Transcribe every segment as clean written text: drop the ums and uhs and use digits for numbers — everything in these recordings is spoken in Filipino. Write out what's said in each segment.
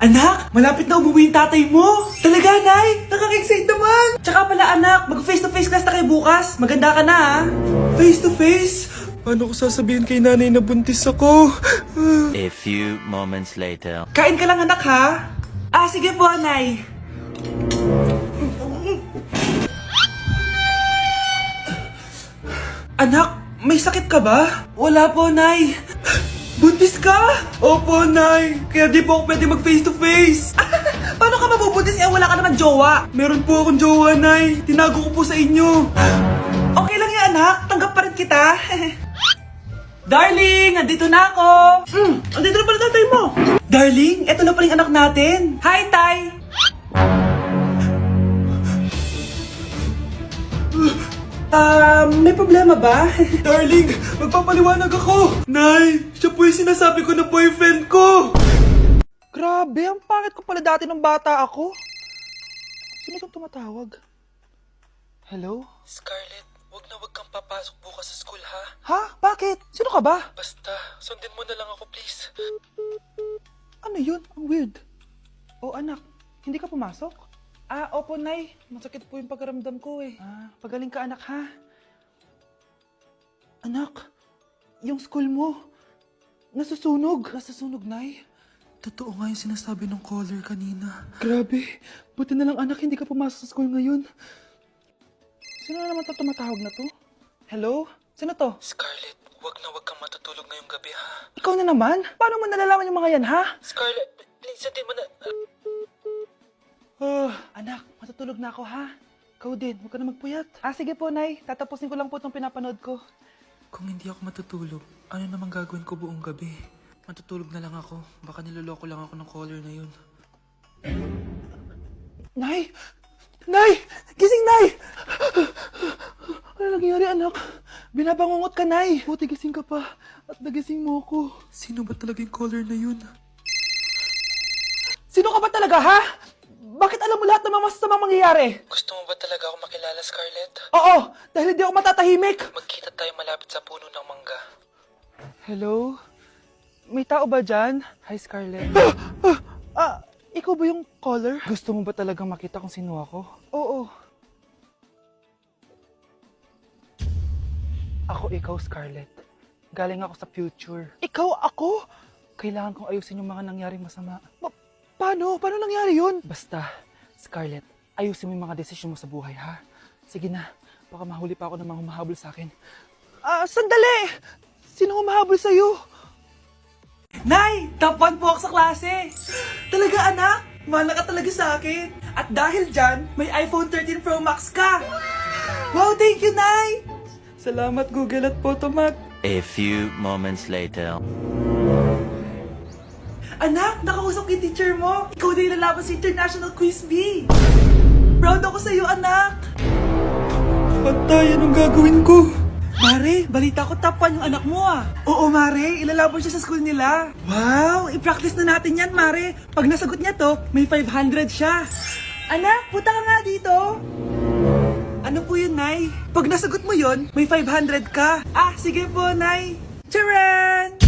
Anak, malapit na umuwi yung tatay mo. Talaga, Nay? Nakaka-excite naman. Tsaka pala, anak, mag-face-to-face class na kayo bukas. Maganda ka na, ha? Face-to-face? Paano ko sasabihin kay nanay na buntis ako? A few moments later. Kain ka lang, anak, ha? Ah, sige po, Nay. Anak, may sakit ka ba? Wala po, Nay. Buntis ka? Opo, Nay. Kaya di po ako pwede mag face-to-face. Paano ka mabubuntis? Wala ka naman jowa. Meron po akong jowa, Nay. Tinago ko po sa inyo. Okay lang yan, anak. Tanggap pa rin kita. Darling, nandito na ako. Andito na pala tatay mo. Darling, eto na pala yung anak natin. Hi, Tay. May problema ba? Darling, magpapaliwanag ako. Nay, siya po yung sinasabi ko na boyfriend ko. Grabe, ang pangit ko pala dati nung bata ako. Sino itong tumatawag? Hello? Scarlett, wag kang papasok bukas sa school, ha? Ha? Bakit? Sino ka ba? Basta, sundin mo na lang ako, please. Ano yun? Ang weird. Oh, anak, hindi ka pumasok? Ah, opo, Nay. Masakit po yung pagkaramdam ko eh. Ah, pagaling ka, anak, ha? Anak, yung school mo, nasusunog. Nasusunog, Nay? Totoo nga yung sinasabi ng caller kanina. Grabe. Buti na lang, anak, hindi ka pumasok sa school ngayon. Sino na naman tumatawag na to? Hello? Sino to? Scarlett, wag kang matutulog ngayong gabi, ha? Ikaw na naman? Paano mo nalalaman yung mga yan, ha? Scarlett, please, hindi mo na... anak, matutulog na ako, ha? Ikaw din, huwag ka na magpuyat. Ah, sige po, Nay. Tatapusin ko lang po itong pinapanood ko. Kung hindi ako matutulog, ano namang gagawin ko buong gabi? Matutulog na lang ako. Baka niloloko lang ako ng caller na yun. Nay! Nay! Gising, Nay! Ano nangyari, anak? Binabangungot ka, Nay. Buti gising ka pa. At nagising mo ako. Sino ba talaga yung caller na yun? Sino ka ba talaga, ha? Bakit alam mo lahat ng mga masasamang mangyayari? Gusto mo ba talaga ako makilala, Scarlett? Oo! Dahil hindi ako matatahimik! Magkita tayo malapit sa puno ng mangga. Hello? May tao ba dyan? Hi, Scarlett. Ikaw ba yung caller? Gusto mo ba talagang makita kung sino ako? Oo. Ako ikaw, Scarlett. Galing ako sa future. Ikaw ako? Kailangan kong ayusin yung mga nangyaring masama. Paano? Paano nangyari yun? Basta, Scarlett, ayusin mo yung mga desisyon mo sa buhay, ha? Sige na, baka mahuli pa ako ng mga humahabol sa akin. Sandali! Sino humahabol sa'yo? Nay! Top 1 po ako sa klase! Talaga, anak? Mahal ka talaga sa akin. At dahil dyan, may iPhone 13 Pro Max ka! Wow, thank you, Nay! Salamat, Google at Photomat. A few moments later. Anak, nakausap yung teacher mo. Ikaw na yung lalaban sa International Quiz Bee. Proud ako sa'yo, anak. Patay, anong gagawin ko? Mare, balita ko top 1 yung anak mo, ah. Oo, Mare, ilalaban siya sa school nila. Wow, i-practice na natin yan, Mare. Pag nasagot niya to, may 500 siya. Anak, punta ka nga dito. Ano po yun, Nay? Pag nasagot mo yun, may 500 ka. Ah, sige po, Nay. Charan!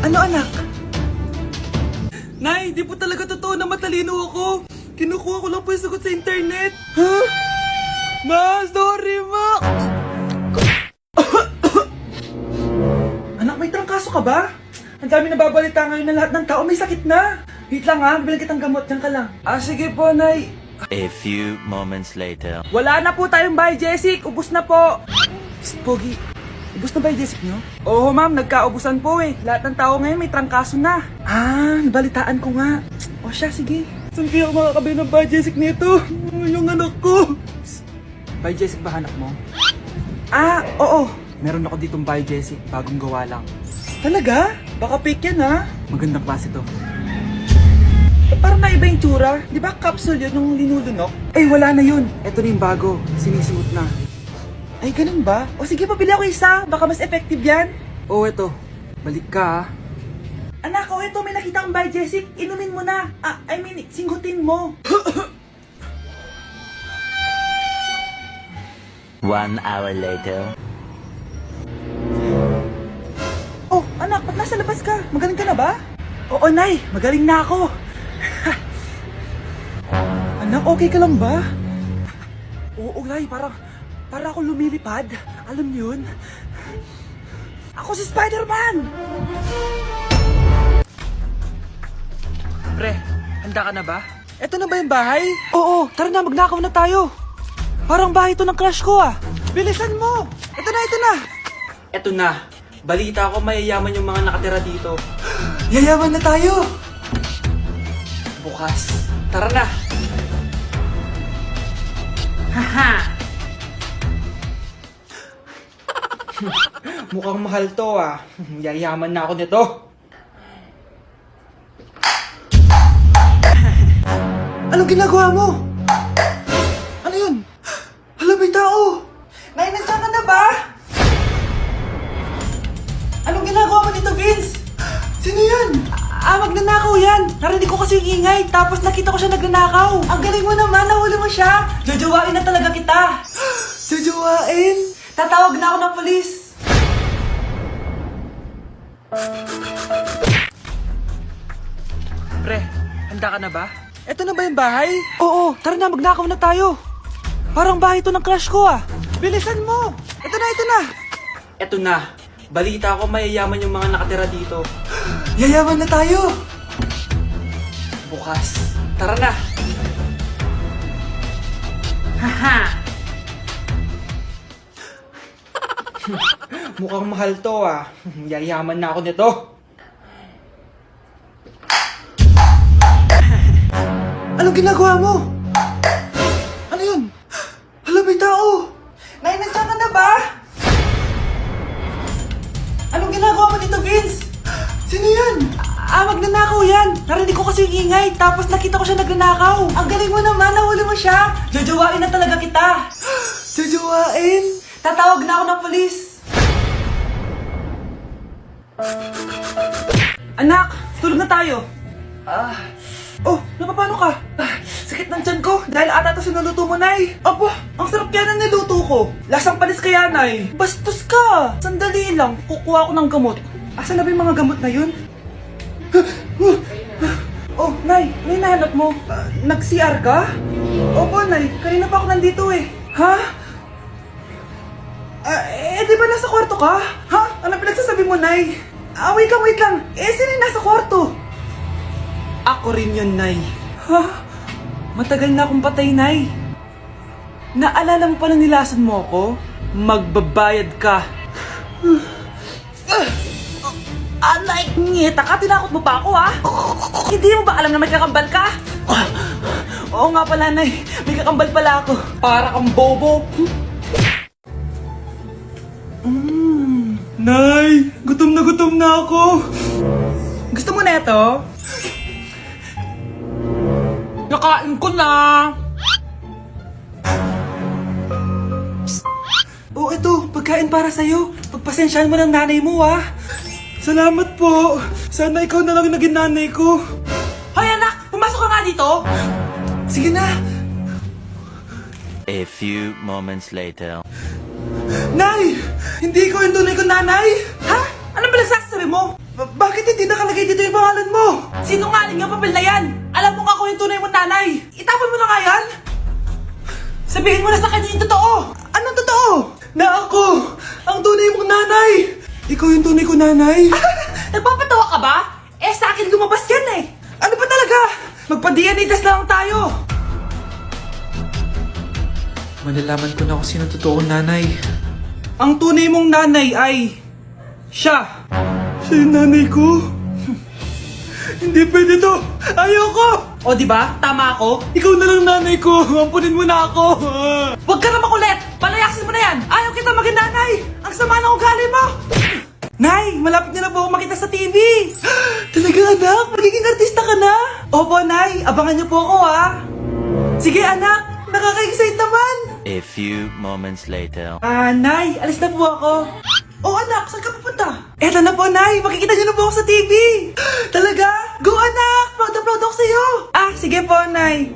Ano, anak? Nay, di po talaga totoo na matalino ako. Kinukuha ko lang po yung sagot sa internet. Ha? Ma, sorry, ma! Anak, may trangkaso ka ba? Ang dami nababalita ngayon na lahat ng tao may sakit na. Wait lang, ha? Bilang kitang gamot. Diyan ka lang. Ah, sige po, Nay. A few moments later. Wala na po tayong bahay, Jessic. Ubus na po. Psst, Pogi. Ubus na ba yung Jessic nyo? Oo, ma'am. Nagkaubusan po eh. Lahat ng tao ngayon may trangkaso na. Ah, nabalitaan ko nga. O siya, sige. Saan kaya ako makakabili ng bahay, Jessic nito? Yung anak ko. Bahay, Jessic ba hanap mo? Ah, oo. Meron ako ditong bahay, Jessic. Bagong gawa lang. Talaga? Baka fake yan, ha? Magandang klase to. Parang naiba yung tsura. Di ba capsule yun nung linulunok? Ay, wala na yun. Ito na yung bago. Sinisuot na. Ay, ganun ba? O sige, pabili ako isa. Baka mas effective yan. Oo, eto. Balik ka, ha? Anak, o eto, may nakita kang bahay, Jessic. Inumin mo na. Singgutin mo. 1 hour later. nasa labas ka. Magaling ka na ba? Oo, Nay. Magaling na ako. Anak, okay ka lang ba? Oo, Nay. Para ako lumilipad. Alam niyo yun? Ako si Spider-Man! Pre, handa ka na ba? Eto na ba yung bahay? Oo, tara na, magnakaw na tayo. Parang bahay to ng crush ko ah. Bilisan mo! Ito na, ito na! Eto na. Balita ko mayayaman yung mga nakatira dito. Yayaman na tayo! Bukas. Tara na! Haha! Mukhang mahal to ah. Yayaman na ako nito. Anong ginagawa mo? Ano yun? Hala, may tao! Nay, nandiyan ka na ba? Anong ginagawa mo dito, Vince? Sino yan? Magnanakaw yan. Narinig ko kasi yung ingay, tapos nakita ko siya nagnanakaw. Ang galing mo naman, nahuli mo siya. Jojowain na talaga kita. Jojowain? Tatawag na ako ng polis. Pre, handa ka na ba? Eto na ba yung bahay? Oo, tara na, magnakaw na tayo. Parang bahay to ng crush ko ah. Bilisan mo! Ito na, ito na! Eto na. Balita ko mayayaman yung mga nakatira dito. Yayaman na tayo! Bukas. Tara na! Haha! Mukhang mahal to ah. Yayaman na ako nito. Anong ginagawa mo? Ano yun? Hala, may tao! Nay, nandiyan ka na ba? Anong ginagawa mo dito, Vince? Sino yan? Magnanakaw yan. Narinig ko kasi yung ingay, tapos nakita ko siya nagnanakaw. Ang galing mo naman, nahuli mo siya. Jojowain na talaga kita. Jojowain? Tatawag na ako ng polis. Anak, tulog na tayo. Oh, napapano ka? Sakit ng tiyan ko dahil ata ito sinuluto mo, Nay. Aba, ang sarap kaya ng niluto ko. Lasang panis kaya, Nay. Bastos ka. Sandali lang, kukuha ko ng gamot. Asan na ba yung mga gamot na yun? Oh, Nay, may nahanap mo. Nag-CR ka? Opo, Nay. Kanina pa ako nandito eh. Ha? Di ba nasa kwarto ka? Ha? Ano pinagsasabi mo, Nay? Wait lang. Sino yung nasa kwarto? Ako rin yun, Nay. Ha? Matagal na akong patay, Nay. Naalala mo pa na nilason mo ako? Magbabayad ka. Nay, ngita ka, tinakot mo pa ako, ha? Hindi mo ba alam na may kakambal ka? Oo nga pala, Nay. May kakambal pala ako. Para kang bobo. Nay, gutom na ako. Gusto mo na ito? Nakain ko na. Oh, ito, pagkain para sa'yo. Pagpasensyahan mo ng nanay mo, ha? Salamat po. Sana ikaw na lang naging nanay ko. Hoy, anak! Pumasok ka nga dito! Sige na. A few moments later. Nay! Hindi ko yung tunay ko nanay! Ha? Ano ba nagsasabi mo? Bakit hindi nakalagay dito yung pangalan mo? Sinungaling yung papel na yan! Alam mo nga ako yung tunay mong nanay! Itapon mo na nga yan! Sabihin mo na sa kanya yung totoo! Anong totoo? Na ako! Ang tunay mong nanay! Ikaw yung tunay ko nanay? Nagpapatawa ka ba? Sa akin lumabas yan eh! Ano ba talaga? Magpa-DNA test lang tayo! Malalaman ko na kung sino totoong nanay. Ang tunay mong nanay ay... siya! Siya yung nanay ko? Hindi pwede to! Ayoko! O diba? Tama ako? Ikaw na lang nanay ko! Ampunin mo na ako! Huwag ka na makulit! Palayasin mo na yan! Ayaw kita maging nanay! Ang sama ng ugali mo! Nay! Malapit na po ako makita sa TV! Talaga anak? Magiging artista ka na? Opo, Nay! Abangan niyo po ako, ha? Sige, anak! Nakaka-excite naman! A few moments later. Nay, alis na po ako. Oh, anak, saan ka pupunta? Eto na po, Nay. Makikita niyo na po ako sa TV. Talaga? Go, anak! Proud na proud ako sa'yo. Sige po, Nay.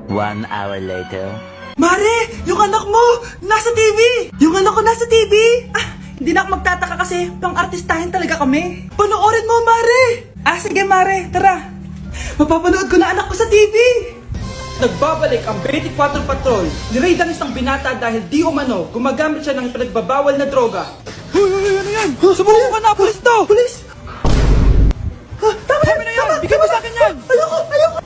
1 hour later. Mare, yung anak mo, nasa TV. Yung anak ko nasa TV. Hindi na ako magtataka kasi pang-artistahin talaga kami. Panoorin mo, Mare! Ah, sige, Mare. Tara. Mapapanood ko na anak ko sa TV. Nagbabalik ang 24 Patrol. Niraid ang isang binata dahil di umano gumagamit siya ng pinagbabawal na droga. Hoy, ano yan? Sumuko ka na, pulis to! Pulis! Tama na yan! Bigyan mo sa akin yan! Ayoko!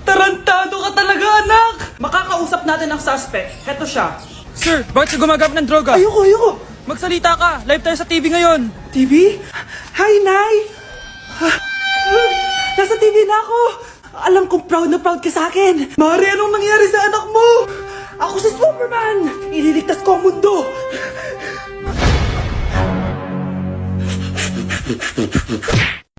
Tarantado ka talaga, anak! Makakausap natin ang suspect. Heto siya. Sir, bakit ka gumagamit ng droga? Ayoko! Magsalita ka! Live tayo sa TV ngayon! TV? Hi, Nay! Nasa TV na ako! Alam kong proud na proud ka sa akin! Mari, anong nangyari sa anak mo? Ako si Superman! Ililigtas ko ang mundo!